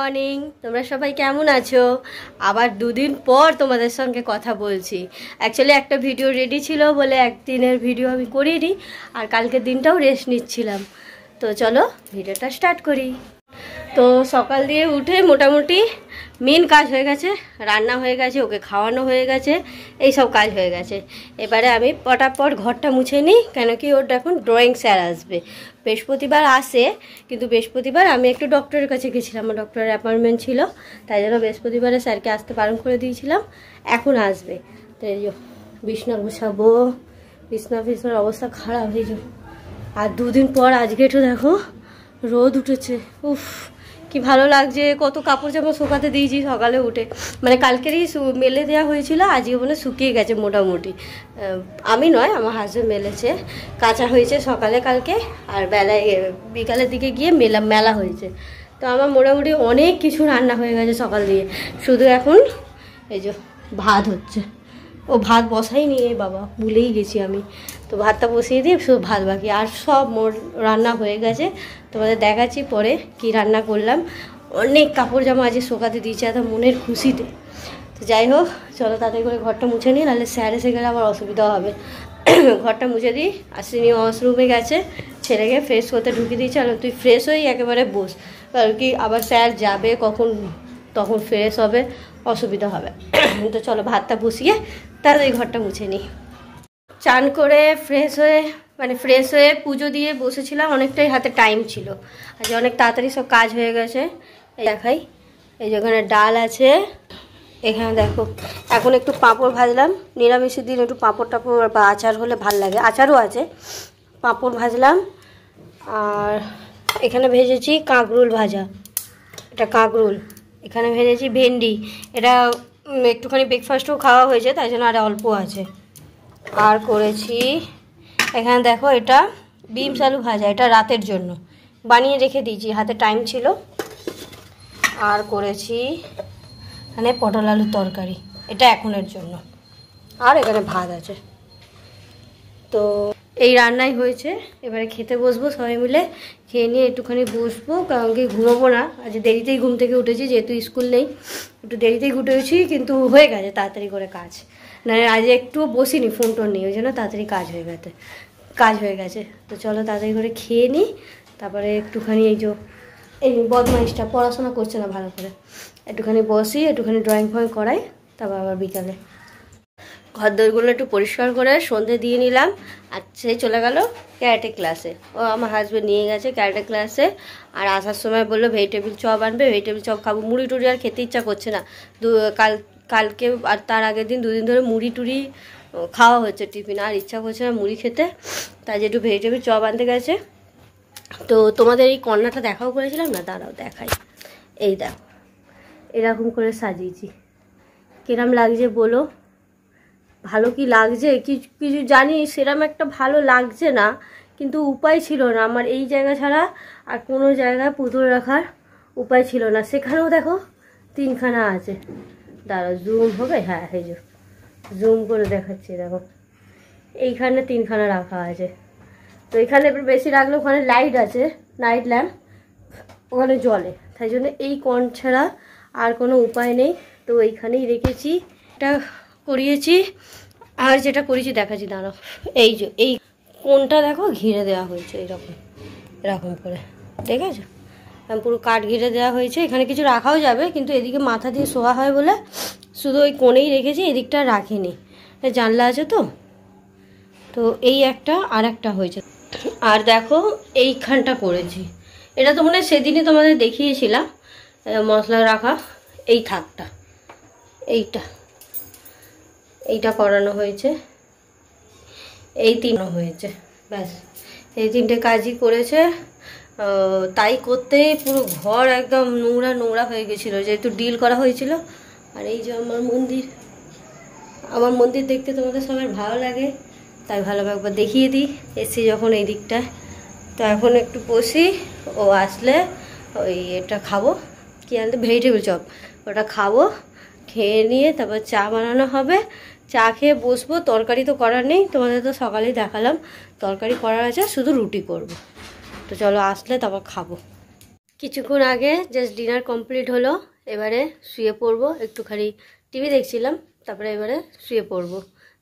Morning, তোমরা সবাই কেমন আছো? আবার দুদিন পর তোমাদের সঙ্গে কথা বলছি। অ্যাকচুয়ালি একটা ভিডিও রেডি ছিল বলে একদিনের ভিডিও আমি করিনি, আর কালকের দিনটাও রেস্ট নিচ্ছিলাম। তো চলো ভিডিওটা স্টার্ট করি। তো সকাল দিয়ে উঠে মোটামুটি মেন কাজ হয়ে গেছে, রান্না হয়ে গেছে, ওকে খাওয়ানো হয়ে গেছে, এই সব কাজ হয়ে গেছে। এবারে আমি পটাপট ঘরটা মুছে নিই, কেন কি ওর এখন ড্রয়িং স্যার আসবে। বৃহস্পতিবার আসে, কিন্তু বৃহস্পতিবার আমি একটু ডক্টরের কাছে গেছিলাম, আমার ডক্টরের অ্যাপয়েন্টমেন্ট ছিল, তাই জন্য বৃহস্পতিবারে স্যারকে আসতে বারণ করে দিয়েছিলাম। এখন আসবে, তো এই যে বিছনা গুছাবো, বিছনার অবস্থা খারাপ হয়ে যাবে। আর দুদিন পর আজকে একটু দেখো রোদ উঠেছে, উফ কি ভালো লাগছে। কত কাপড় জামা শুকাতে দিয়েছি সকালে উঠে, মানে কালকেরই মেলে দেওয়া হয়েছিল, আজকে মানে শুকিয়ে গেছে মোটামুটি। আমি নয়, আমার হাজব্যান্ড মেলেছে, কাঁচা হয়েছে সকালে কালকে, আর বেলায় বিকালের দিকে গিয়ে মেলা হয়েছে। তো আমার মোটামুটি অনেক কিছু রান্না হয়ে গেছে সকাল দিয়ে, শুধু এখন এই যে ভাত হচ্ছে। ও ভাত বসাই নিয়ে বাবা, ভুলেই গেছি আমি। তো ভাতটা বসিয়ে দিয়ে শুধু ভাত বাকি, আর সব মোর রান্না হয়ে গেছে। তোমাদের দেখাচ্ছি পরে কি রান্না করলাম। অনেক কাপড় জামা আজকে শোকাতে দিয়েছে, এত মনের খুশিতে। তো যাই হোক, চলো তাড়াতাড়ি করে ঘরটা মুছে নিই, নাহলে স্যার এসে গেলে আবার অসুবিধা হবে। ঘরটা মুছে দিই। আসিনি, ওয়াশরুমে গেছে, ছেলেকে ফ্রেশ করতে ঢুকিয়ে দিয়েছে। আর তুই ফ্রেশ হয়ে একেবারে বস, কারণ কি আবার স্যার যাবে কখন, তখন ফ্রেশ হবে, অসুবিধা হবে। তো চলো ভাতটা বসিয়ে তাড়াতাড়ি ঘরটা মুছে নিই। চান করে ফ্রেশ হয়ে পুজো দিয়ে বসেছিলাম, অনেকটাই হাতে টাইম ছিল, আজ অনেক তাড়াতাড়ি সব কাজ হয়ে গেছে। দেখাই, এই যেখানে ডাল আছে, এখানে দেখো এখন একটু পাঁপড় ভাজলাম। নিরামিষের দিন একটু পাঁপড় টাপড় বা আচার হলে ভাল লাগে, আচারও আছে। পাঁপড় ভাজলাম, আর এখানে ভেজেছি কাঁকরোল ভাজা, এটা কাঁকরোল। এখানে ভেজেছি ভেন্ডি, এটা একটুখানি ব্রেকফাস্টও খাওয়া হয়েছে, তাই জন্য আর অল্প আছে। আর করেছি এখানে দেখো, এটা বিনস আলু ভাজা, এটা রাতের জন্য বানিয়ে রেখে দিয়েছি, হাতে টাইম ছিল। আর করেছি এখানে পটল আলুর তরকারি, এটা এখনের জন্য। আর এখানে ভাত আছে। তো এই রান্নাই হয়েছে, এবারে খেতে বসবো সবাই মিলে। খেয়ে নিয়ে একটুখানি বসবো, কারণ কি ঘুমোবো না, আজ দেরিতেই ঘুম থেকে উঠেছি, যেহেতু স্কুল নেই একটু দেরিতেই উঠেছি, কিন্তু হয়ে গেছে তাড়াতাড়ি করে কাজ। না আজ একটু বসিনি, ফোন টোন নেই, ওই জন্য তাড়াতাড়ি কাজ হয়ে গেছে। তো চলো তাড়াতাড়ি করে খেয়ে নিই, তারপরে একটুখানি এই বদমাইশটা পড়াশোনা করছে না ভালো করে, একটুখানি বসি, একটুখানি ড্রয়িং ফয়িং করাই, তারপর আবার বিকালে ঘর দরগুলো একটু পরিষ্কার করে সন্ধে দিয়ে নিলাম। আর সে চলে গেল ক্যারাটে ক্লাসে, ও আমার হাজব্যান্ড নিয়ে গেছে ক্যারাটে ক্লাসে। আর আসার সময় বললো ভেজিটেবিল চপ আনবে, ভেজিটেবিল চপ খাবো, মুড়ি টুড়ি আর খেতে ইচ্ছা করছে না। কালকে আর তার আগের দিন দুদিন ধরে মুড়ি টুড়ি খাওয়া হচ্ছে টিফিন, আর ইচ্ছা করছে না মুড়ি খেতে, তাই যে একটু ভেজিটেবিল চপ আনতে গেছে। তো তোমাদের এই কর্নারটা দেখাও করেছিলাম না, দাঁড়াও দেখাই। এই দেখো এরকম করে সাজিয়েছি, কিরম লাগছে বলো? ভালো কি লাগছে কিছু জানি, সেরকম একটা ভালো লাগছে না, কিন্তু উপায় ছিল না আমার, এই জায়গা ছাড়া আর কোনো জায়গায় পুতুল রাখার উপায় ছিল না। সেখানেও দেখো তিনখানা আছে, দাঁড়াও জুম হবে, হ্যাঁ এই যে জুম করে দেখাচ্ছি, দেখো এইখানে তিনখানা রাখা আছে। তো এখানে বেশি রাখলে ওখানে লাইট আছে, নাইট ল্যাম্প, ওখানে জ্বলে, তাই জন্য এই কোণ ছাড়া আর কোনো উপায় নেই। তো এইখানেই রেখেছি, এটা করিয়েছি। আর যেটা করেছি দেখাচ্ছি, দাঁড়াও, এই যে এই কোণটা দেখো ঘিরে দেওয়া হয়েছে এরকম করে, ঠিক আছে, পুরো কাঠ ঘিরে দেওয়া হয়েছে। এখানে কিছু রাখাও যাবে, কিন্তু এদিকে মাথা দিয়ে শোয়া হয় বলে শুধু ওই কোণেই রেখেছি, এদিকটা রাখিনি, জানলা আছে তো। তো এই একটা আর একটা হয়েছে। আর দেখো এইখানটা করেছি, এটা তো মনে হয় সেদিনই তোমাদের দেখিয়েছিলাম, মশলা রাখা এই থাকটা, এইটা করানো হয়েছে, এই তিনও হয়েছে, ব্যাস এই তিনটে কাজই করেছে। তাই করতেই পুরো ঘর একদম নোংরা হয়ে গেছিলো, যেহেতু ডিল করা হয়েছিল। আর এই যে আমার মন্দির দেখতে তোমাদের সবার ভালো লাগে, তাই ভালোভাবে একবার দেখিয়ে দিই। এসছি যখন এই দিকটা, তো এখন একটু বসি, ও আসলে ওই এটা খাবো, কি আনতে, ভেজিটেবিল চপ, ওটা খাবো, খেয়ে নিয়ে তারপর চা বানানো হবে, চা খেয়ে বসবো। তরকারি তো করার নেই, তোমাদের তো সকালেই দেখালাম, তরকারি করার আছে, শুধু রুটি করব। তো চলো আসলে তারপর খাবো। কিছুক্ষণ আগে জাস্ট ডিনার কমপ্লিট হলো, এবারে শুয়ে পড়বো, একটুখানি টিভি দেখছিলাম, তারপরে এবারে শুয়ে পড়বো।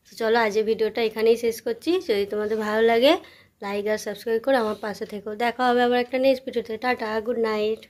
তো চলো আজকে ভিডিওটা এখানেই শেষ করছি। যদি তোমাদের ভালো লাগে লাইক আর সাবস্ক্রাইব করে আমার পাশে থেকো। দেখা হবে আবার একটা নেক্সট ভিডিওতে। Tata, good night.